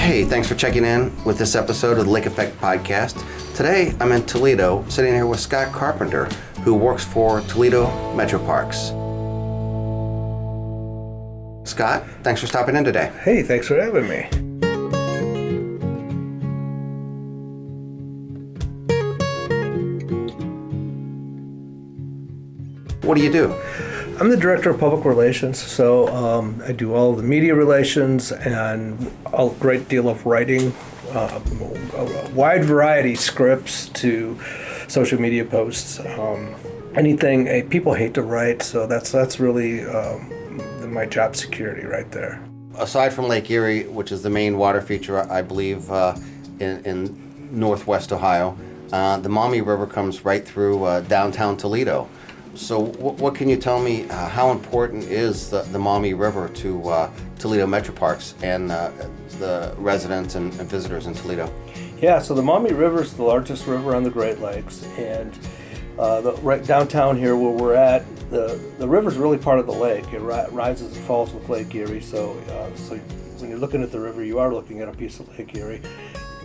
Hey, thanks for checking in with this episode of the Lake Effect Podcast. Today, I'm in Toledo, sitting here with Scott Carpenter, who works for Toledo Metroparks. Scott, thanks for stopping in today. Hey, thanks for having me. What do you do? I'm the Director of Public Relations, so I do all the media relations and a great deal of writing, a wide variety scripts to social media posts, anything. People hate to write, so that's really my job security right there. Aside from Lake Erie, which is the main water feature, I believe, in northwest Ohio, the Maumee River comes right through downtown Toledo. So what can you tell me, how important is the Maumee River to Toledo Metroparks and the residents and visitors in Toledo? Yeah, so the Maumee River is the largest river on the Great Lakes, and right downtown here where we're at, the river's really part of the lake. It rises and falls with Lake Erie, so when you're looking at the river, you are looking at a piece of Lake Erie.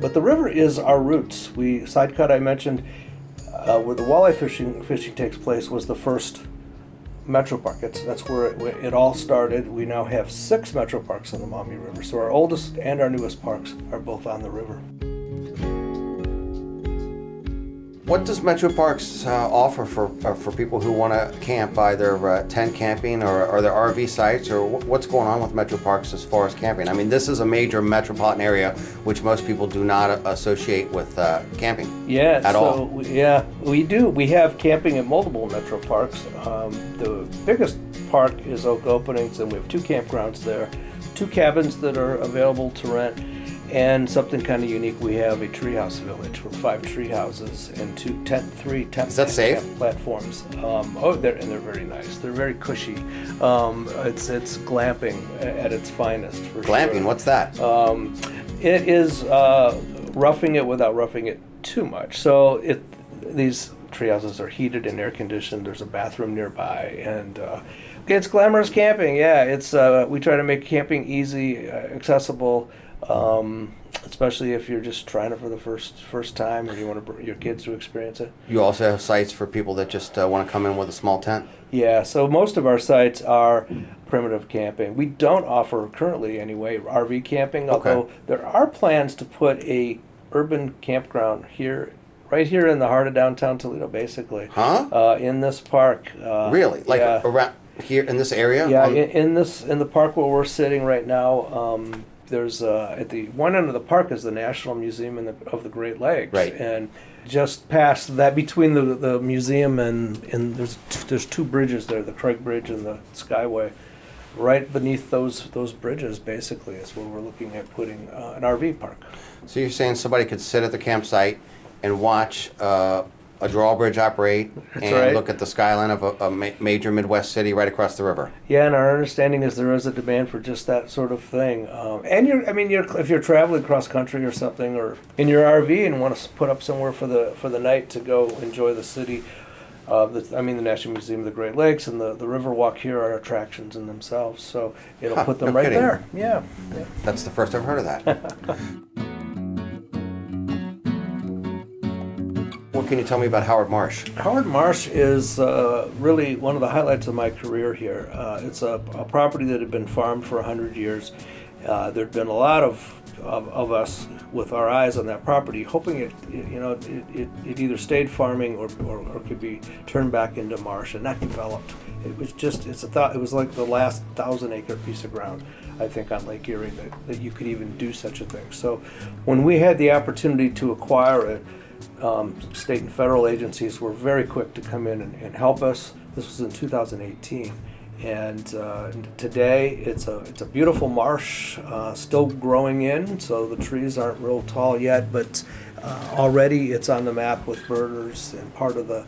But the river is our roots. Sidecut I mentioned, where the walleye fishing takes place, was the first Metropark. That's where it all started. We now have 6 Metroparks on the Maumee River. So our oldest and our newest parks are both on the river. What does Metroparks offer for people who want to camp, either tent camping or are there RV sites, or what's going on with Metroparks as far as camping? I mean, this is a major metropolitan area which most people do not associate with camping at all. We do. We have camping at multiple Metroparks. The biggest park is Oak Openings, and we have 2 campgrounds there, 2 cabins that are available to rent. And something kind of unique, we have a treehouse village with 5 tree houses and 3 tent Is that safe? Platforms. They're very nice. They're very cushy. It's glamping at its finest. For glamping, sure. What's that? It is roughing it without roughing it too much. So these tree houses are heated and air conditioned. There's a bathroom nearby, and it's glamorous camping. Yeah, it's we try to make camping easy, accessible. Especially if you're just trying it for the first time, or you want your kids to experience it. You also have sites for people that just want to come in with a small tent? Yeah, so most of our sites are primitive camping. We don't offer currently anyway RV camping, although there are plans to put a urban campground right here in the heart of downtown Toledo, basically. In this park. Really? Around here in this area? Yeah, in the park where we're sitting right now. There's at the one end of the park is the National Museum of the Great Lakes, right. And just past that, between the museum and there's 2 bridges there, the Craig Bridge and the Skyway. Right beneath those bridges, basically, is where we're looking at putting an RV park. So you're saying somebody could sit at the campsite and watch a drawbridge operate and look at the skyline of a major Midwest city right across the river. Yeah, and our understanding is there is a demand for just that sort of thing. If you're traveling cross country or something, or in your RV and want to put up somewhere for the night to go enjoy the city, the National Museum of the Great Lakes and the Riverwalk here are attractions in themselves. So it'll put them right there. Yeah. That's the first I've heard of that. What can you tell me about Howard Marsh? Howard Marsh is really one of the highlights of my career here. It's a property that had been farmed for 100 years. There'd been a lot of us with our eyes on that property, hoping it either stayed farming or could be turned back into marsh, and not developed. It was like the last 1,000-acre piece of ground, I think, on Lake Erie that you could even do such a thing. So when we had the opportunity to acquire it, state and federal agencies were very quick to come in and help us. This was in 2018, and today it's a beautiful marsh, still growing in, so the trees aren't real tall yet, but already it's on the map with birders and part of the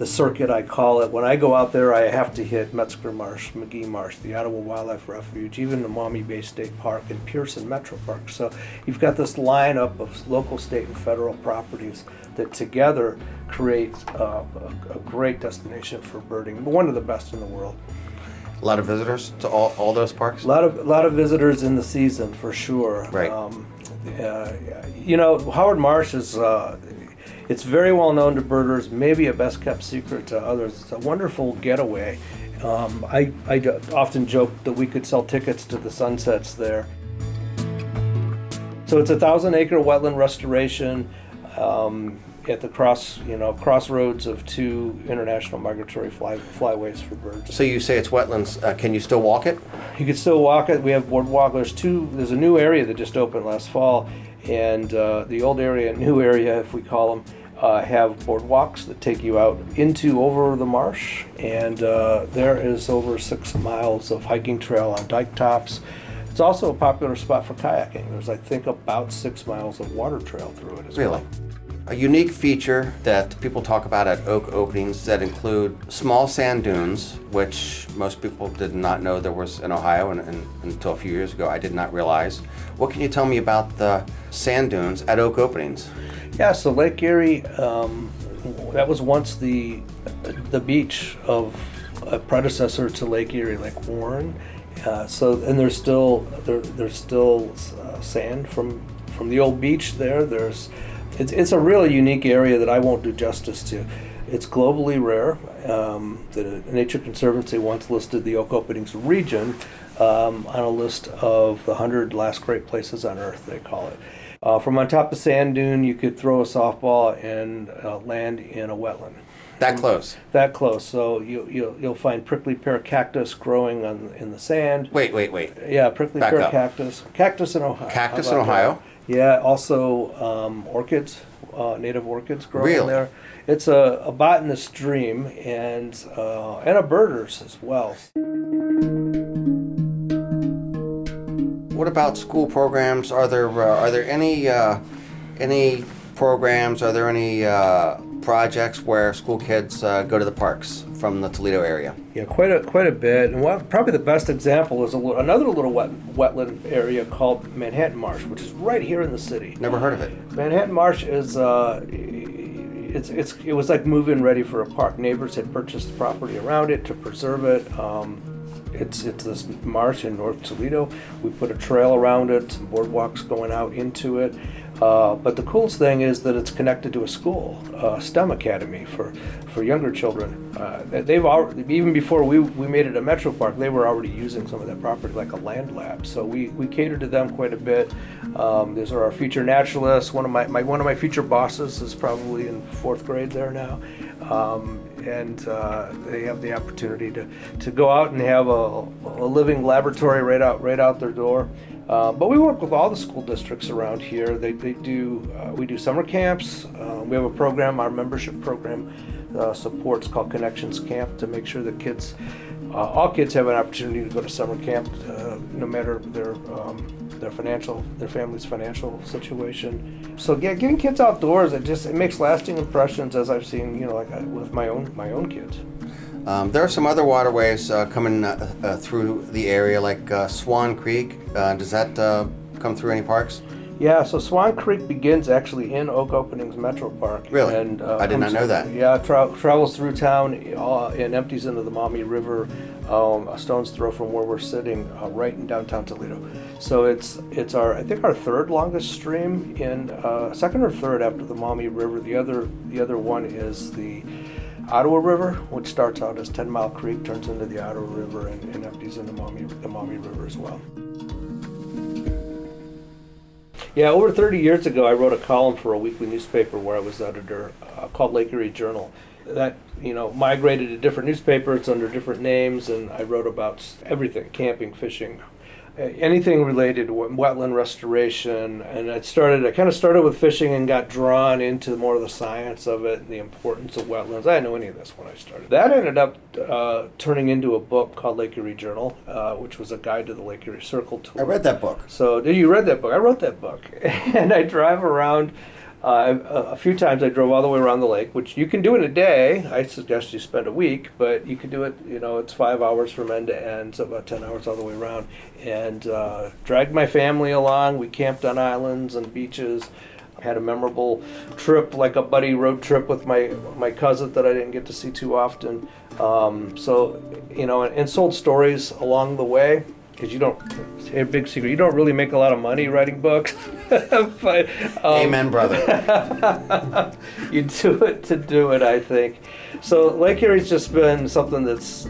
circuit, I call it. When I go out there, I have to hit Metzger Marsh, McGee Marsh, the Ottawa Wildlife Refuge, even the Maumee Bay State Park and Pearson Metroparks. So you've got this lineup of local, state, and federal properties that together create a great destination for birding, one of the best in the world. A lot of visitors to all those parks? A lot of visitors in the season, for sure. Right. Howard Marsh is, it's very well known to birders, maybe a best kept secret to others. It's a wonderful getaway. I often joke that we could sell tickets to the sunsets there. So it's a 1,000-acre wetland restoration at the crossroads of two international migratory flyways for birds. So you say it's wetlands. Can you still walk it? You can still walk it. We have boardwalk. There's a new area that just opened last fall, and the old area and new area, if we call them, have boardwalks that take you out over the marsh, and there is over 6 miles of hiking trail on dike tops. It's also a popular spot for kayaking. There's, I think, about 6 miles of water trail through it as well. Really? A unique feature that people talk about at Oak Openings that include small sand dunes, which most people did not know there was in Ohio, and until a few years ago I did not realize. What can you tell me about the sand dunes at Oak Openings? Yeah, so Lake Erie, that was once the beach of a predecessor to Lake Erie, Lake Warren. And there's still sand from the old beach there. It's a really unique area that I won't do justice to. It's globally rare. The Nature Conservancy once listed the Oak Openings region on a list of the 100 last great places on Earth, they call it. From on top of sand dune, you could throw a softball and land in a wetland. That close? That close. So you'll find prickly pear cactus growing in the sand. Wait. Yeah, prickly Back pear up. cactus. Cactus in Ohio. Cactus in Ohio? Yeah, also orchids, native orchids growing Really? there. It's a botanist dream and a birder's as well. What about school programs? Are there any programs? Are there any projects where school kids go to the parks from the Toledo area? Yeah, quite a bit. And probably the best example is another little wetland area called Manhattan Marsh, which is right here in the city. Never heard of it. Manhattan Marsh is it was like move-in ready for a park. Neighbors had purchased the property around it to preserve it. It's this marsh in North Toledo. We put a trail around it, some boardwalks going out into it. But the coolest thing is that it's connected to a school, a STEM academy for younger children. They've already, even before we made it a metro park, they were already using some of that property like a land lab. So we cater to them quite a bit. These are our feature naturalists. One of my future bosses is probably in 4th grade there now. And they have the opportunity to go out and have a living laboratory right out their door. But we work with all the school districts around here. We do summer camps. We have a program, our membership program supports called Connections Camp, to make sure that all kids have an opportunity to go to summer camp, no matter their family's financial situation. So yeah, getting kids outdoors, it makes lasting impressions, as I've seen, like with my own kids. There are some other waterways coming through the area, like Swan Creek. Does that come through any parks? Yeah, so Swan Creek begins actually in Oak Openings Metro Park. Really? And, I did not know that. Yeah, travels through town and empties into the Maumee River, a stone's throw from where we're sitting, right in downtown Toledo. So it's our 3rd longest stream, second or third after the Maumee River. The other one is the Ottawa River, which starts out as 10 Mile Creek, turns into the Ottawa River, and empties into the Maumee River as well. Yeah, over 30 years ago, I wrote a column for a weekly newspaper where I was editor, called Lake Erie Journal. That migrated to different newspapers under different names, and I wrote about everything: camping, fishing, anything related to wetland restoration. And I kind of started with fishing and got drawn into more of the science of it and the importance of wetlands. I didn't know any of this when I started. That ended up turning into a book called Lake Erie Journal, which was a guide to the Lake Erie Circle Tour. I read that book. So, you read that book? I wrote that book. And I drive around. A few times I drove all the way around the lake, which you can do in a day. I suggest you spend a week, but you can do it, it's 5 hours from end to end, so about 10 hours all the way around. And dragged my family along. We camped on islands and beaches. Had a memorable trip, like a buddy road trip with my cousin that I didn't get to see too often. And sold stories along the way. because you don't, a big secret, you don't really make a lot of money writing books. But Amen, brother. you do it to do it, I think. So Lake Erie's just been something that's,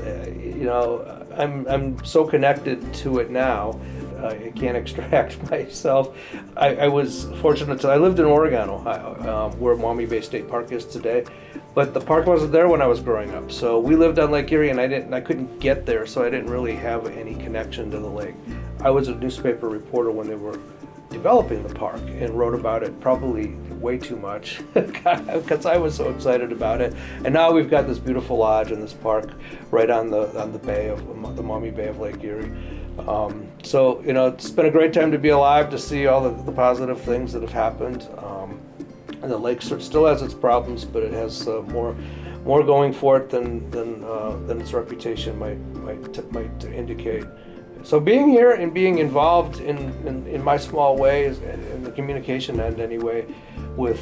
I'm so connected to it now. I can't extract myself. I was fortunate I lived in Oregon, Ohio, where Maumee Bay State Park is today, but the park wasn't there when I was growing up. So we lived on Lake Erie, and I couldn't get there, so I didn't really have any connection to the lake. I was a newspaper reporter when they were developing the park and wrote about it probably way too much because I was so excited about it. And now we've got this beautiful lodge in this park right on the bay of the Maumee Bay of Lake Erie. So it's been a great time to be alive, to see all the positive things that have happened. And the lake still has its problems, but it has more going for it than its reputation might indicate. So being here and being involved in my small way, in the communication end anyway, with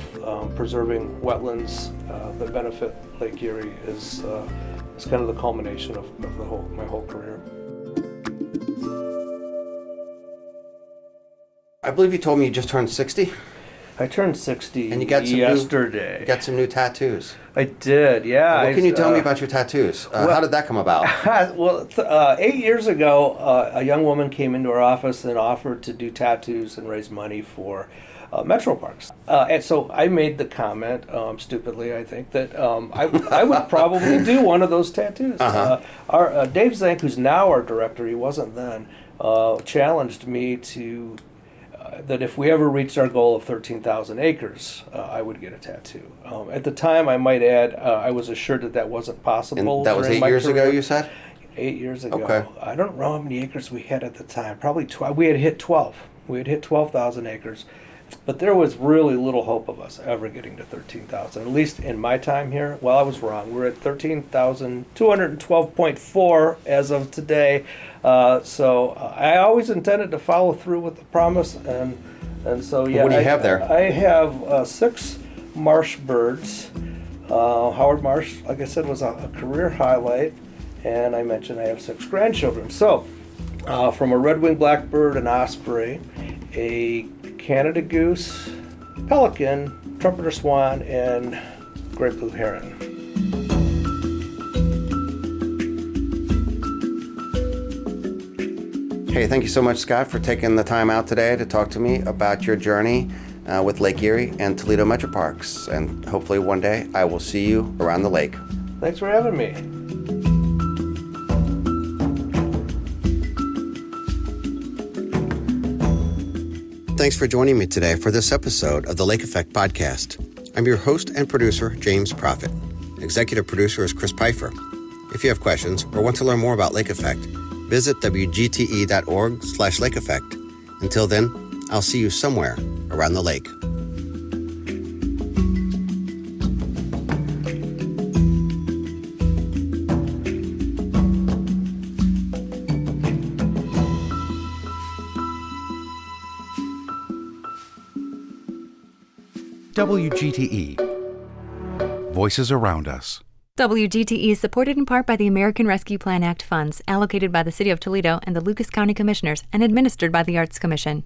preserving wetlands that benefit Lake Erie is kind of the culmination of my whole career. I believe you told me you just turned 60? I turned 60 and you got yesterday. You got some new tattoos. I did, yeah. What can you tell me about your tattoos? How did that come about? Well, 8 years ago, a young woman came into our office and offered to do tattoos and raise money for Metroparks. And so I made the comment, stupidly I think, that I would probably do one of those tattoos. Our Dave Zank, who's now our director, he wasn't then, challenged me to that if we ever reached our goal of 13,000 acres, I would get a tattoo. At the time, I might add, I was assured that wasn't possible. And that was 8 years ago, you said? 8 years ago. Okay. I don't know how many acres we had at the time. Probably 12. We had hit 12. We had hit 12,000 acres. But there was really little hope of us ever getting to 13,000, at least in my time here. Well, I was wrong. We're at 13,212.4 as of today. So I always intended to follow through with the promise. And so, yeah. What do you have there? I have 6 marsh birds. Howard Marsh, like I said, was a career highlight. And I mentioned I have 6 grandchildren. So from a red-winged blackbird, an osprey, a Canada goose, pelican, trumpeter swan, and great blue heron. Hey, thank you so much, Scott, for taking the time out today to talk to me about your journey with Lake Erie and Toledo Metroparks. And hopefully one day I will see you around the lake. Thanks for having me. Thanks for joining me today for this episode of the Lake Effect Podcast. I'm your host and producer, James Proffitt. Executive producer is Chris Pfeiffer. If you have questions or want to learn more about Lake Effect, visit wgte.org/Lake Effect. Until then, I'll see you somewhere around the lake. WGTE. Voices around us. WGTE is supported in part by the American Rescue Plan Act funds allocated by the City of Toledo and the Lucas County Commissioners and administered by the Arts Commission.